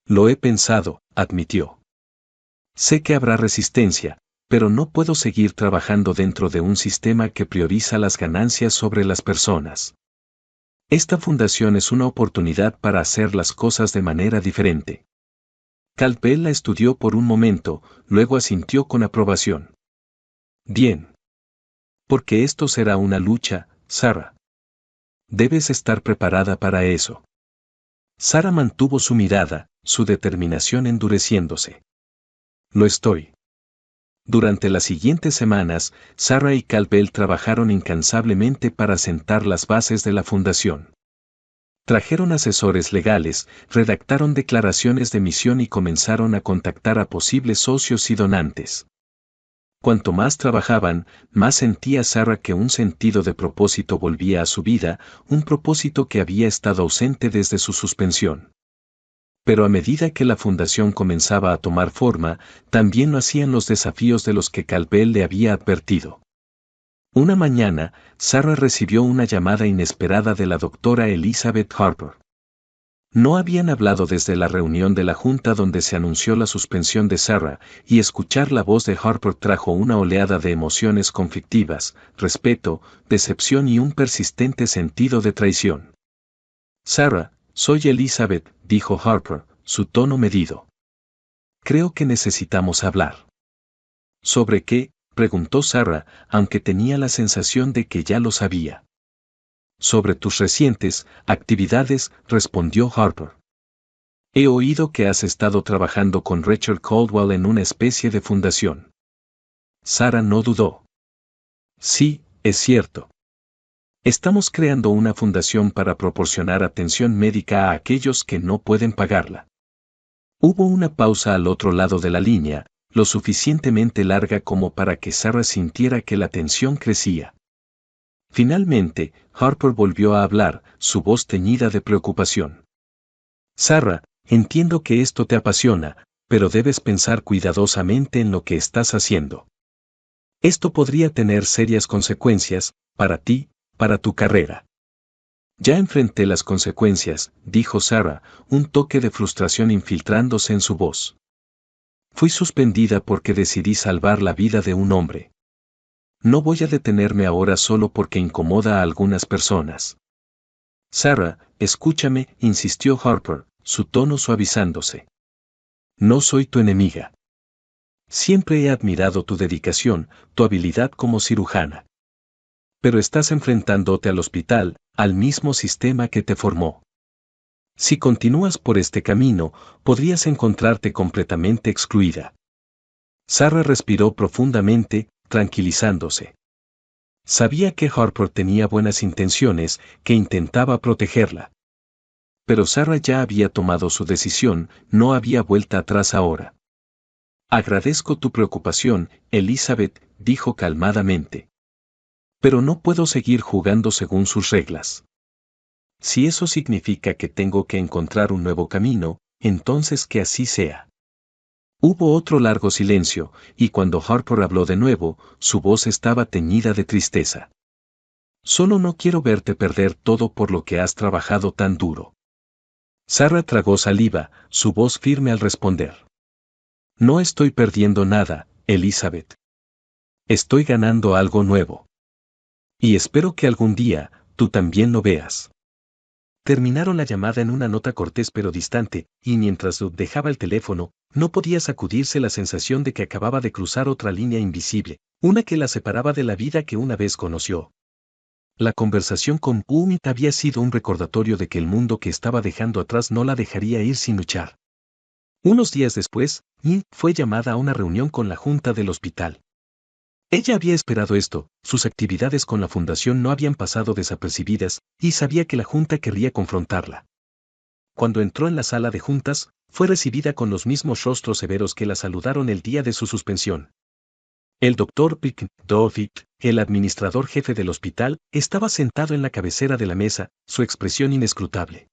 Lo he pensado, admitió. Sé que habrá resistencia, pero no puedo seguir trabajando dentro de un sistema que prioriza las ganancias sobre las personas. Esta fundación es una oportunidad para hacer las cosas de manera diferente. Caldwell la estudió por un momento, luego asintió con aprobación. Bien. Porque esto será una lucha, Sarah. Debes estar preparada para eso. Sarah mantuvo su mirada, su determinación endureciéndose. Lo estoy. Durante las siguientes semanas, Sarah y Caldwell trabajaron incansablemente para sentar las bases de la fundación. Trajeron asesores legales, redactaron declaraciones de misión y comenzaron a contactar a posibles socios y donantes. Cuanto más trabajaban, más sentía Sarah que un sentido de propósito volvía a su vida, un propósito que había estado ausente desde su suspensión. Pero a medida que la fundación comenzaba a tomar forma, también lo hacían los desafíos de los que Caldwell le había advertido. Una mañana, Sarah recibió una llamada inesperada de la doctora Elizabeth Harper. No habían hablado desde la reunión de la junta donde se anunció la suspensión de Sarah, y escuchar la voz de Harper trajo una oleada de emociones conflictivas, respeto, decepción y un persistente sentido de traición. Sarah, soy Elizabeth, dijo Harper, su tono medido. Creo que necesitamos hablar. ¿Sobre qué?, preguntó Sarah, aunque tenía la sensación de que ya lo sabía. Sobre tus recientes actividades, respondió Harper. He oído que has estado trabajando con Rachel Caldwell en una especie de fundación. Sarah no dudó. Sí, es cierto. Estamos creando una fundación para proporcionar atención médica a aquellos que no pueden pagarla. Hubo una pausa al otro lado de la línea, lo suficientemente larga como para que Sarah sintiera que la tensión crecía. Finalmente, Harper volvió a hablar, su voz teñida de preocupación. Sarah, entiendo que esto te apasiona, pero debes pensar cuidadosamente en lo que estás haciendo. Esto podría tener serias consecuencias, para ti, para tu carrera. Ya enfrenté las consecuencias, dijo Sarah, un toque de frustración infiltrándose en su voz. Fui suspendida porque decidí salvar la vida de un hombre. No voy a detenerme ahora solo porque incomoda a algunas personas. Sarah, escúchame, insistió Harper, su tono suavizándose. No soy tu enemiga. Siempre he admirado tu dedicación, tu habilidad como cirujana. Pero estás enfrentándote al hospital, al mismo sistema que te formó. Si continúas por este camino, podrías encontrarte completamente excluida. Sarah respiró profundamente, tranquilizándose. Sabía que Harper tenía buenas intenciones, que intentaba protegerla. Pero Sarah ya había tomado su decisión, no había vuelta atrás ahora. Agradezco tu preocupación, Elizabeth, dijo calmadamente. Pero no puedo seguir jugando según sus reglas. Si eso significa que tengo que encontrar un nuevo camino, entonces que así sea. Hubo otro largo silencio, y cuando Harper habló de nuevo, su voz estaba teñida de tristeza. Solo no quiero verte perder todo por lo que has trabajado tan duro. Sarah tragó saliva, su voz firme al responder. No estoy perdiendo nada, Elizabeth. Estoy ganando algo nuevo. Y espero que algún día, tú también lo veas. Terminaron la llamada en una nota cortés pero distante, y mientras Doug dejaba el teléfono, no podía sacudirse la sensación de que acababa de cruzar otra línea invisible, una que la separaba de la vida que una vez conoció. La conversación con Umit había sido un recordatorio de que el mundo que estaba dejando atrás no la dejaría ir sin luchar. Unos días después, Yin fue llamada a una reunión con la junta del hospital. Ella había esperado esto, sus actividades con la fundación no habían pasado desapercibidas, y sabía que la junta querría confrontarla. Cuando entró en la sala de juntas, fue recibida con los mismos rostros severos que la saludaron el día de su suspensión. El doctor Pick Dovik, el administrador jefe del hospital, estaba sentado en la cabecera de la mesa, su expresión inescrutable.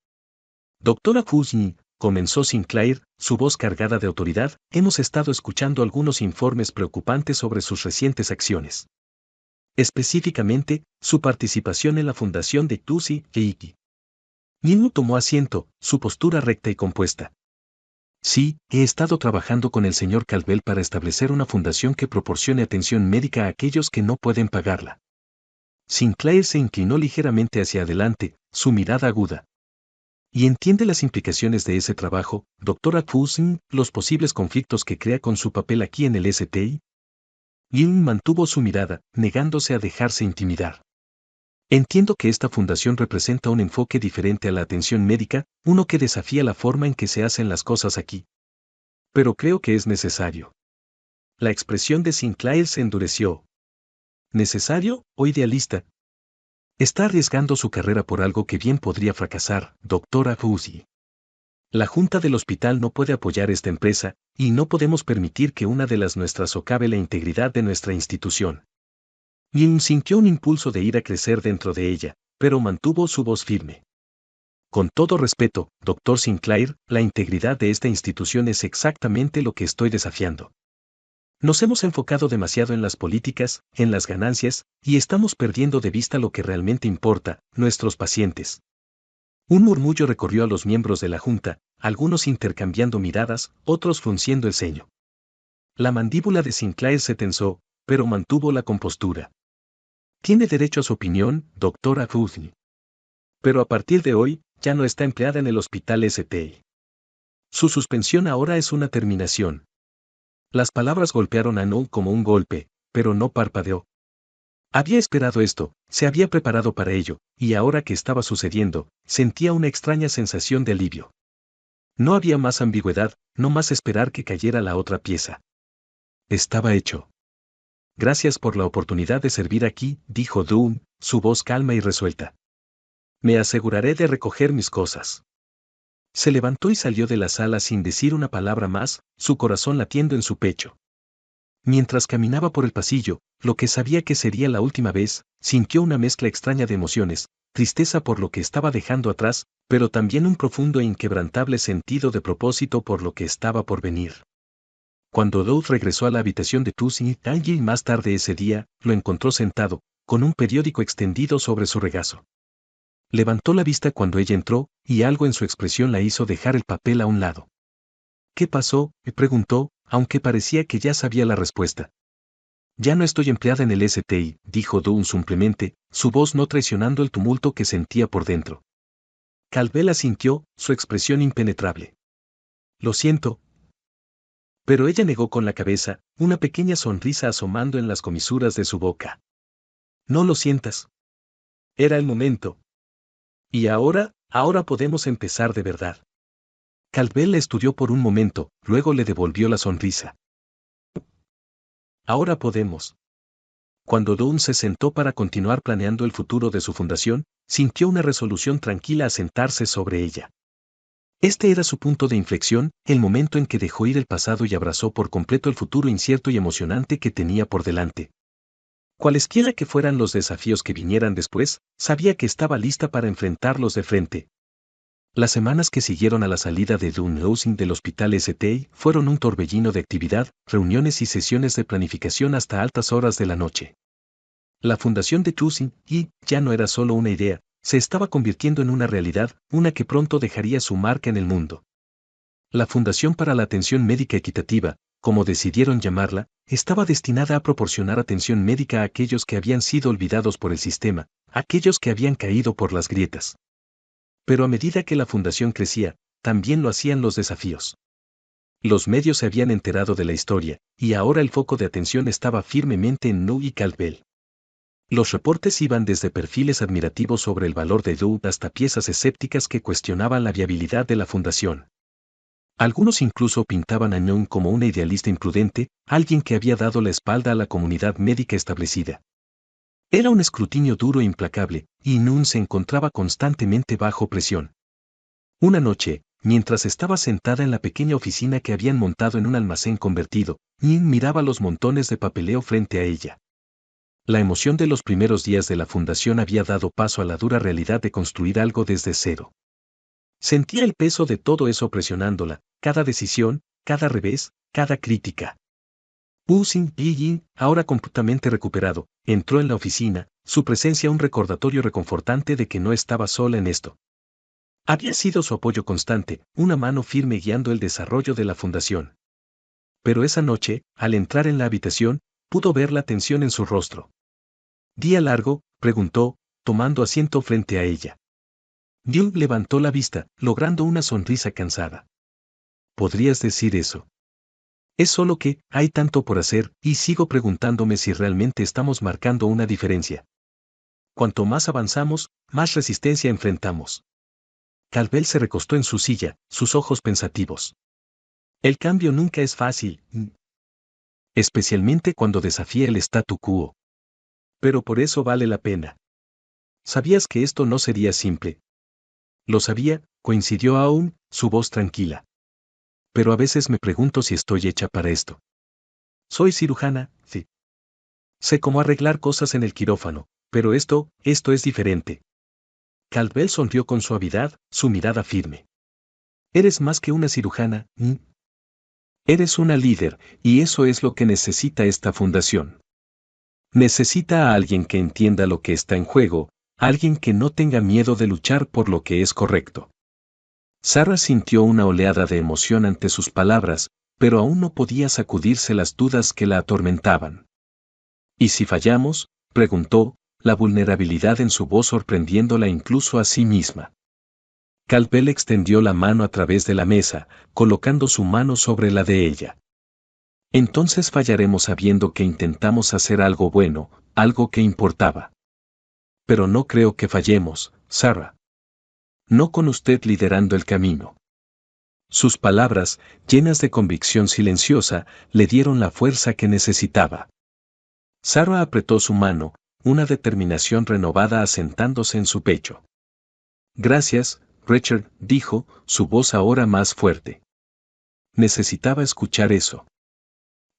Doctora Fusney, comenzó Sinclair, su voz cargada de autoridad, hemos estado escuchando algunos informes preocupantes sobre sus recientes acciones. Específicamente, su participación en la fundación de Tusi e Iki. Ninu tomó asiento, su postura recta y compuesta. Sí, he estado trabajando con el señor Caldwell para establecer una fundación que proporcione atención médica a aquellos que no pueden pagarla. Sinclair se inclinó ligeramente hacia adelante, su mirada aguda. ¿Y entiende las implicaciones de ese trabajo, doctora Cousin, los posibles conflictos que crea con su papel aquí en el STI? Yin mantuvo su mirada, negándose a dejarse intimidar. Entiendo que esta fundación representa un enfoque diferente a la atención médica, uno que desafía la forma en que se hacen las cosas aquí. Pero creo que es necesario. La expresión de Sinclair se endureció. ¿Necesario o idealista? Está arriesgando su carrera por algo que bien podría fracasar, doctora Fuzzy. La junta del hospital no puede apoyar esta empresa, y no podemos permitir que una de las nuestras socave la integridad de nuestra institución. Yin sintió un impulso de ira crecer dentro de ella, pero mantuvo su voz firme. Con todo respeto, doctor Sinclair, la integridad de esta institución es exactamente lo que estoy desafiando. Nos hemos enfocado demasiado en las políticas, en las ganancias, y estamos perdiendo de vista lo que realmente importa, nuestros pacientes. Un murmullo recorrió a los miembros de la junta, algunos intercambiando miradas, otros frunciendo el ceño. La mandíbula de Sinclair se tensó, pero mantuvo la compostura. Tiene derecho a su opinión, doctora Fuzzy. Pero a partir de hoy, ya no está empleada en el hospital STI. Su suspensión ahora es una terminación. Las palabras golpearon a No como un golpe, pero no parpadeó. Había esperado esto, se había preparado para ello, y ahora que estaba sucediendo, sentía una extraña sensación de alivio. No había más ambigüedad, no más esperar que cayera la otra pieza. Estaba hecho. Gracias por la oportunidad de servir aquí, dijo Doom, su voz calma y resuelta. Me aseguraré de recoger mis cosas. Se levantó y salió de la sala sin decir una palabra más, su corazón latiendo en su pecho. Mientras caminaba por el pasillo, lo que sabía que sería la última vez, sintió una mezcla extraña de emociones, tristeza por lo que estaba dejando atrás, pero también un profundo e inquebrantable sentido de propósito por lo que estaba por venir. Cuando Dove regresó a la habitación de Tusi, alguien más tarde ese día, lo encontró sentado, con un periódico extendido sobre su regazo. Levantó la vista cuando ella entró, y algo en su expresión la hizo dejar el papel a un lado. ¿Qué pasó?, le preguntó, aunque parecía que ya sabía la respuesta. Ya no estoy empleada en el STI, dijo Dunn simplemente, su voz no traicionando el tumulto que sentía por dentro. Caldwell asintió, su expresión impenetrable. Lo siento. Pero ella negó con la cabeza, una pequeña sonrisa asomando en las comisuras de su boca. No lo sientas. Era el momento. Y ahora podemos empezar de verdad. Caldwell la estudió por un momento, luego le devolvió la sonrisa. Ahora podemos. Cuando Dunn se sentó para continuar planeando el futuro de su fundación, sintió una resolución tranquila a sentarse sobre ella. Este era su punto de inflexión, el momento en que dejó ir el pasado y abrazó por completo el futuro incierto y emocionante que tenía por delante. Cualesquiera que fueran los desafíos que vinieran después, sabía que estaba lista para enfrentarlos de frente. Las semanas que siguieron a la salida de Dunn Losing del hospital STI fueron un torbellino de actividad, reuniones y sesiones de planificación hasta altas horas de la noche. La fundación de Tusi, ya no era solo una idea, se estaba convirtiendo en una realidad, una que pronto dejaría su marca en el mundo. La Fundación para la Atención Médica Equitativa, como decidieron llamarla, estaba destinada a proporcionar atención médica a aquellos que habían sido olvidados por el sistema, aquellos que habían caído por las grietas. Pero a medida que la fundación crecía, también lo hacían los desafíos. Los medios se habían enterado de la historia, y ahora el foco de atención estaba firmemente en Nu y Caldwell. Los reportes iban desde perfiles admirativos sobre el valor de Doug hasta piezas escépticas que cuestionaban la viabilidad de la fundación. Algunos incluso pintaban a Young como una idealista imprudente, alguien que había dado la espalda a la comunidad médica establecida. Era un escrutinio duro e implacable, y Nun se encontraba constantemente bajo presión. Una noche, mientras estaba sentada en la pequeña oficina que habían montado en un almacén convertido, Yin miraba los montones de papeleo frente a ella. La emoción de los primeros días de la fundación había dado paso a la dura realidad de construir algo desde cero. Sentía el peso de todo eso presionándola, cada decisión, cada revés, cada crítica. Wu Xing, ahora completamente recuperado, entró en la oficina, su presencia un recordatorio reconfortante de que no estaba sola en esto. Había sido su apoyo constante, una mano firme guiando el desarrollo de la fundación. Pero esa noche, al entrar en la habitación, pudo ver la tensión en su rostro. ¿Día largo?, preguntó, tomando asiento frente a ella. Dion levantó la vista, logrando una sonrisa cansada. ¿Podrías decir eso? Es solo que, hay tanto por hacer, y sigo preguntándome si realmente estamos marcando una diferencia. Cuanto más avanzamos, más resistencia enfrentamos. Calvel se recostó en su silla, sus ojos pensativos. El cambio nunca es fácil, especialmente cuando desafía el statu quo. Pero por eso vale la pena. ¿Sabías que esto no sería simple? Lo sabía, coincidió Aum, su voz tranquila. Pero a veces me pregunto si estoy hecha para esto. Soy cirujana, sí. Sé cómo arreglar cosas en el quirófano, pero esto es diferente. Calvel sonrió con suavidad, su mirada firme. Eres más que una cirujana, Eres una líder, y eso es lo que necesita esta fundación. Necesita a alguien que entienda lo que está en juego, alguien que no tenga miedo de luchar por lo que es correcto. Sarah sintió una oleada de emoción ante sus palabras, pero aún no podía sacudirse las dudas que la atormentaban. ¿Y si fallamos?, preguntó, la vulnerabilidad en su voz sorprendiéndola incluso a sí misma. Calvel extendió la mano a través de la mesa, colocando su mano sobre la de ella. Entonces fallaremos sabiendo que intentamos hacer algo bueno, algo que importaba. Pero no creo que fallemos, Sarah. No con usted liderando el camino. Sus palabras, llenas de convicción silenciosa, le dieron la fuerza que necesitaba. Sarah apretó su mano, una determinación renovada asentándose en su pecho. Gracias, Richard, dijo, su voz ahora más fuerte. Necesitaba escuchar eso.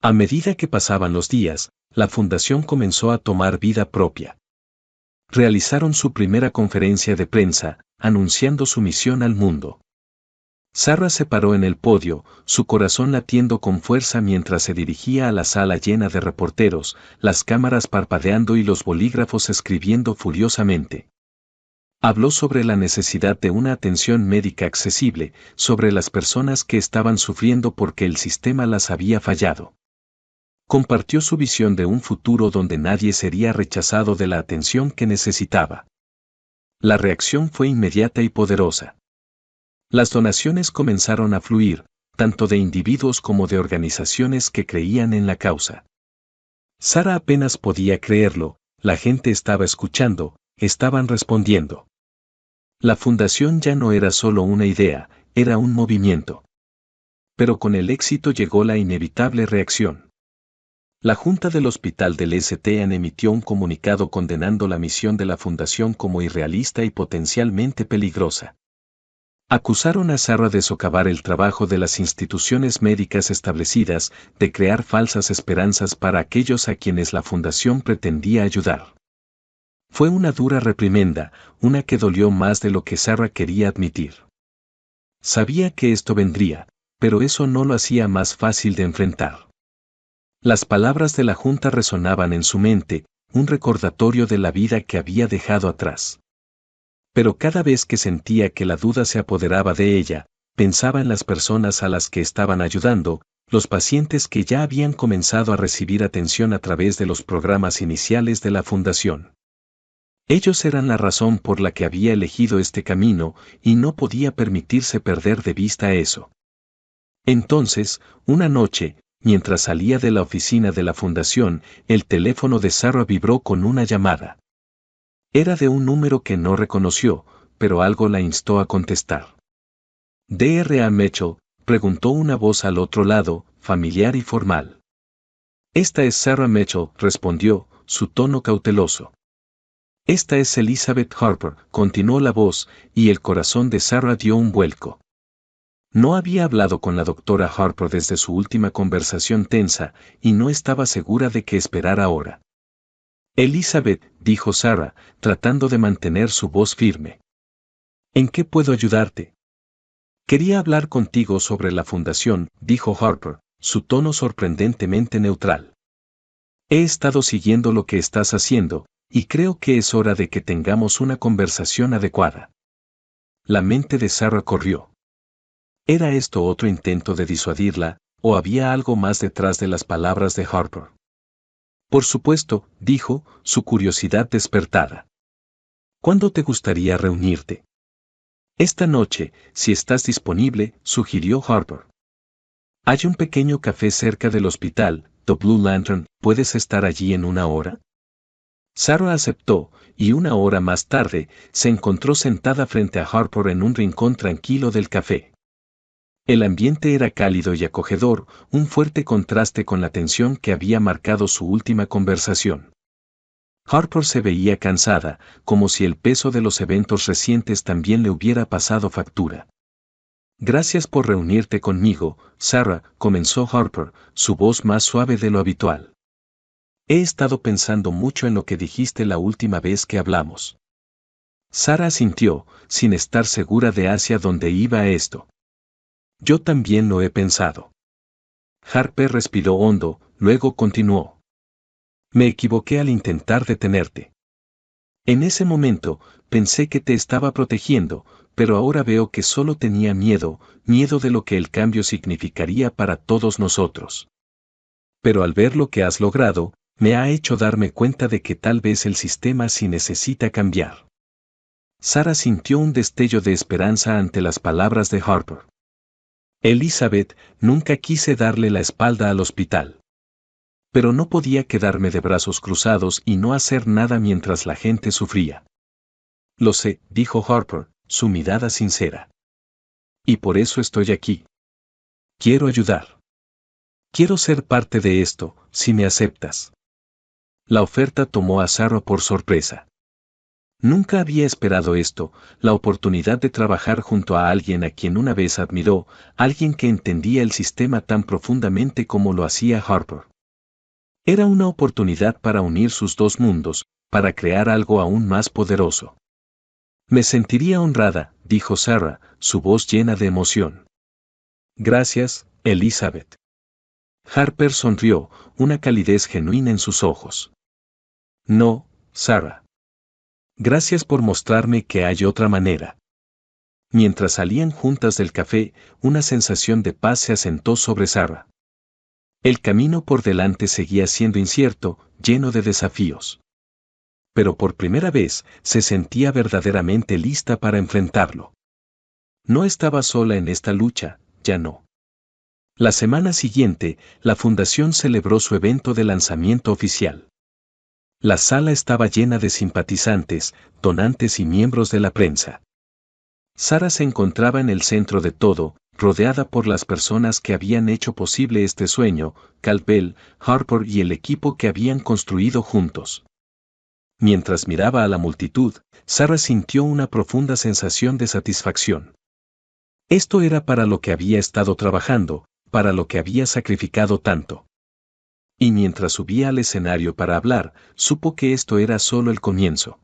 A medida que pasaban los días, la fundación comenzó a tomar vida propia. Realizaron su primera conferencia de prensa, anunciando su misión al mundo. Sarah se paró en el podio, su corazón latiendo con fuerza mientras se dirigía a la sala llena de reporteros, las cámaras parpadeando y los bolígrafos escribiendo furiosamente. Habló sobre la necesidad de una atención médica accesible, sobre las personas que estaban sufriendo porque el sistema las había fallado. Compartió su visión de un futuro donde nadie sería rechazado de la atención que necesitaba. La reacción fue inmediata y poderosa. Las donaciones comenzaron a fluir, tanto de individuos como de organizaciones que creían en la causa. Sarah apenas podía creerlo, la gente estaba escuchando, estaban respondiendo. La fundación ya no era solo una idea, era un movimiento. Pero con el éxito llegó la inevitable reacción. La Junta del Hospital del St. emitió un comunicado condenando la misión de la fundación como irrealista y potencialmente peligrosa. Acusaron a Sarah de socavar el trabajo de las instituciones médicas establecidas, de crear falsas esperanzas para aquellos a quienes la fundación pretendía ayudar. Fue una dura reprimenda, una que dolió más de lo que Sarah quería admitir. Sabía que esto vendría, pero eso no lo hacía más fácil de enfrentar. Las palabras de la Junta resonaban en su mente, un recordatorio de la vida que había dejado atrás. Pero cada vez que sentía que la duda se apoderaba de ella, pensaba en las personas a las que estaban ayudando, los pacientes que ya habían comenzado a recibir atención a través de los programas iniciales de la fundación. Ellos eran la razón por la que había elegido este camino, y no podía permitirse perder de vista eso. Entonces, una noche, mientras salía de la oficina de la fundación, el teléfono de Sarah vibró con una llamada. Era de un número que no reconoció, pero algo la instó a contestar. Dr. Mitchell, preguntó una voz al otro lado, familiar y formal. Esta es Sarah Mitchell, respondió, su tono cauteloso. Esta es Elizabeth Harper, continuó la voz, y el corazón de Sarah dio un vuelco. No había hablado con la doctora Harper desde su última conversación tensa, y no estaba segura de qué esperar ahora. Elizabeth, dijo Sarah, tratando de mantener su voz firme. ¿En qué puedo ayudarte? Quería hablar contigo sobre la fundación, dijo Harper, su tono sorprendentemente neutral. He estado siguiendo lo que estás haciendo, y creo que es hora de que tengamos una conversación adecuada. La mente de Sarah corrió. ¿Era esto otro intento de disuadirla, o había algo más detrás de las palabras de Harper? Por supuesto, dijo, su curiosidad despertada. ¿Cuándo te gustaría reunirte? Esta noche, si estás disponible, sugirió Harper. Hay un pequeño café cerca del hospital, The Blue Lantern, ¿puedes estar allí en una hora? Sarah aceptó, y una hora más tarde, se encontró sentada frente a Harper en un rincón tranquilo del café. El ambiente era cálido y acogedor, un fuerte contraste con la tensión que había marcado su última conversación. Harper se veía cansada, como si el peso de los eventos recientes también le hubiera pasado factura. Gracias por reunirte conmigo, Sarah, comenzó Harper, su voz más suave de lo habitual. He estado pensando mucho en lo que dijiste la última vez que hablamos. Sarah asintió, sin estar segura de hacia dónde iba esto. Yo también lo he pensado. Harper respiró hondo, luego continuó. Me equivoqué al intentar detenerte. En ese momento, pensé que te estaba protegiendo, pero ahora veo que solo tenía miedo de lo que el cambio significaría para todos nosotros. Pero al ver lo que has logrado, me ha hecho darme cuenta de que tal vez el sistema sí necesita cambiar. Sarah sintió un destello de esperanza ante las palabras de Harper. Elizabeth, nunca quise darle la espalda al hospital. Pero no podía quedarme de brazos cruzados y no hacer nada mientras la gente sufría. Lo sé, dijo Harper, su mirada sincera. Y por eso estoy aquí. Quiero ayudar. Quiero ser parte de esto, si me aceptas. La oferta tomó a Sarah por sorpresa. Nunca había esperado esto, la oportunidad de trabajar junto a alguien a quien una vez admiró, alguien que entendía el sistema tan profundamente como lo hacía Harper. Era una oportunidad para unir sus dos mundos, para crear algo aún más poderoso. Me sentiría honrada, dijo Sarah, su voz llena de emoción. Gracias, Elizabeth. Harper sonrió, una calidez genuina en sus ojos. No, Sarah. Gracias por mostrarme que hay otra manera. Mientras salían juntas del café, una sensación de paz se asentó sobre Sarah. El camino por delante seguía siendo incierto, lleno de desafíos. Pero por primera vez, se sentía verdaderamente lista para enfrentarlo. No estaba sola en esta lucha, ya no. La semana siguiente, la fundación celebró su evento de lanzamiento oficial. La sala estaba llena de simpatizantes, donantes y miembros de la prensa. Sarah se encontraba en el centro de todo, rodeada por las personas que habían hecho posible este sueño, Cal Bell, Harper y el equipo que habían construido juntos. Mientras miraba a la multitud, Sarah sintió una profunda sensación de satisfacción. Esto era para lo que había estado trabajando, para lo que había sacrificado tanto. Y mientras subía al escenario para hablar, supo que esto era solo el comienzo.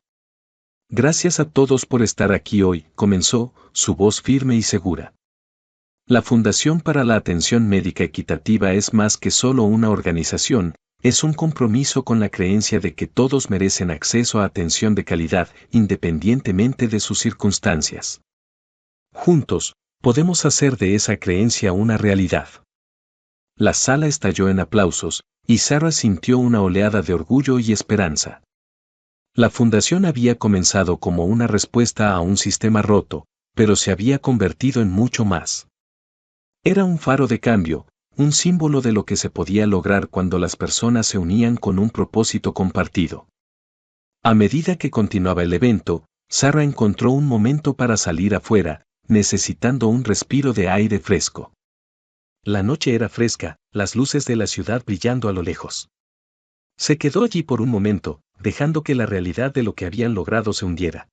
Gracias a todos por estar aquí hoy, comenzó, su voz firme y segura. La Fundación para la Atención Médica Equitativa es más que solo una organización, es un compromiso con la creencia de que todos merecen acceso a atención de calidad, independientemente de sus circunstancias. Juntos, podemos hacer de esa creencia una realidad. La sala estalló en aplausos, y Sarah sintió una oleada de orgullo y esperanza. La fundación había comenzado como una respuesta a un sistema roto, pero se había convertido en mucho más. Era un faro de cambio, un símbolo de lo que se podía lograr cuando las personas se unían con un propósito compartido. A medida que continuaba el evento, Sarah encontró un momento para salir afuera, necesitando un respiro de aire fresco. La noche era fresca, las luces de la ciudad brillando a lo lejos. Se quedó allí por un momento, dejando que la realidad de lo que habían logrado se hundiera.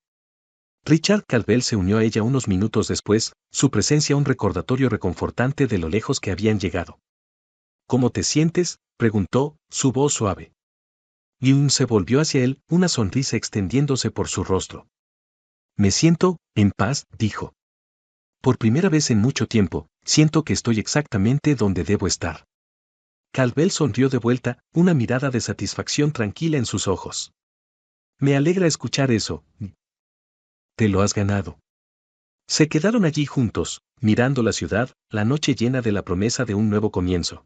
Richard Caldwell se unió a ella unos minutos después, su presencia un recordatorio reconfortante de lo lejos que habían llegado. ¿Cómo te sientes?, preguntó, su voz suave. Yun se volvió hacia él, una sonrisa extendiéndose por su rostro. Me siento en paz, dijo. Por primera vez en mucho tiempo, siento que estoy exactamente donde debo estar. Caldwell sonrió de vuelta, una mirada de satisfacción tranquila en sus ojos. Me alegra escuchar eso. Te lo has ganado. Se quedaron allí juntos, mirando la ciudad, la noche llena de la promesa de un nuevo comienzo.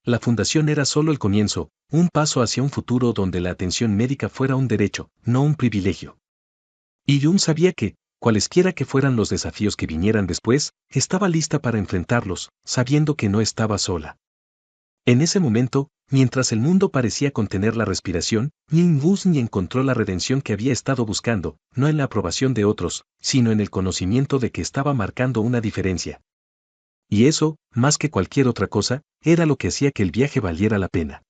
La fundación era solo el comienzo, un paso hacia un futuro donde la atención médica fuera un derecho, no un privilegio. Y Yun sabía que, cualesquiera que fueran los desafíos que vinieran después, estaba lista para enfrentarlos, sabiendo que no estaba sola. En ese momento, mientras el mundo parecía contener la respiración, Yin Wuzi encontró la redención que había estado buscando, no en la aprobación de otros, sino en el conocimiento de que estaba marcando una diferencia. Y eso, más que cualquier otra cosa, era lo que hacía que el viaje valiera la pena.